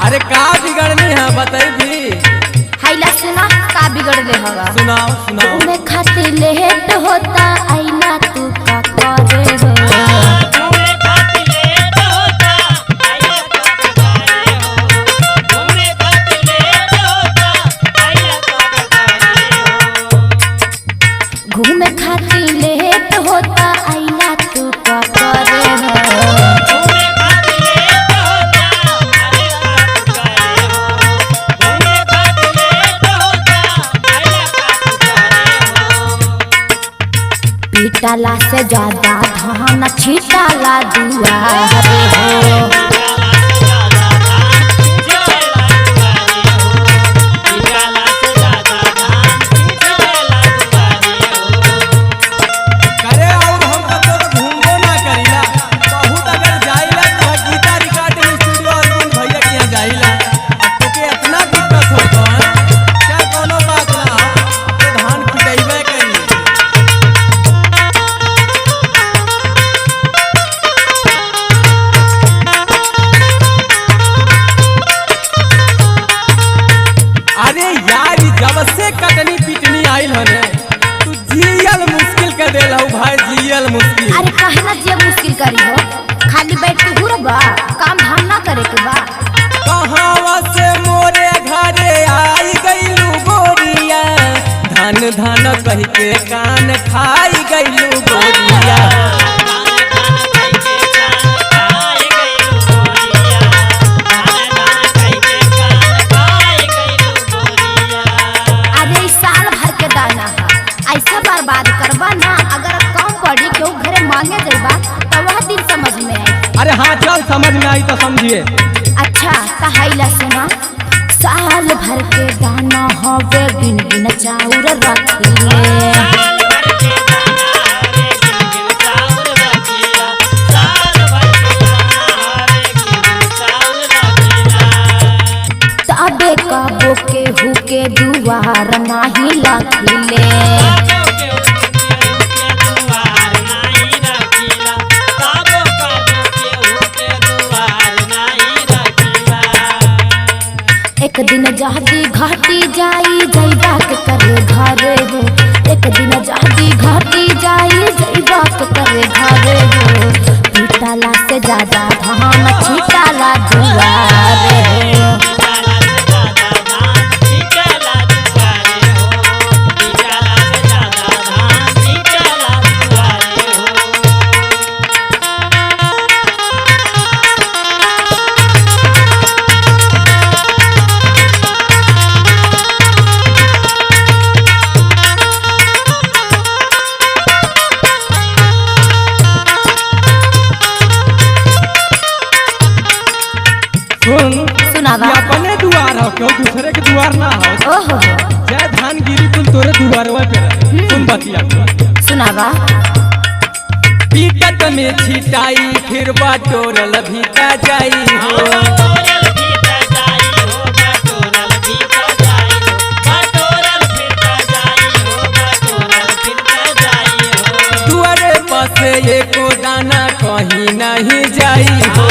अरे का बिगड़नी है बताई हाइला सुना का बिगड़ले हवा सुनाओ सुनाओ घूमे खातिर लेट होता आईना तू का करे हो घूमे खातिर लेट होता आईना तू का करे हो घूमे खातिर लेट होता आईना तू का करे हो घूमे खातिर लेट होता आईना तू का करे हो पीटाला से ज्यादा धान छीटाला दुआरे हो कटनी पिटनी आइल हने तू जियल मुश्किल कर देला भाई जियल मुश्किल। अरे काहे ना जियल मुश्किल करी हो खाली बैठ के घुरबा काम धाम ना करे के बा कहावा से मोरे घरे आई गइलू गोरिया धान धान कह के कान खाई गइलू गोरिया बर्बाद करबा ना अगर कम पड़ी क्यों घरे मांगे जाइबा तो वह दिन समझ में आई। अरे हाँ चल समझ में आई तो समझिए। अच्छा कहाइला सुना साल भर के दाना हवे गिन गिन चाउर रखिए तबे कबो के हुके दुआर नाही लखिले एक दिन जहदी घाटी जाई जइबा के करे घरे हो एक दिन जहदी घाटी जाई जइबा के करे घरे हो पीटाला से ज्यादा धान छीटाला दुआरे हो सुनावा अपने दुआर हो क्यों दूसरे के दुआर ना हो। ओहो जय धान गिरी कुल तोरे दुआरवा पे सुन बतिया सुनावा पीकत में छिटाई फिर बाटोरल भीता जाई हो दुआरे पास एको दाना कहीं नहीं जाई हो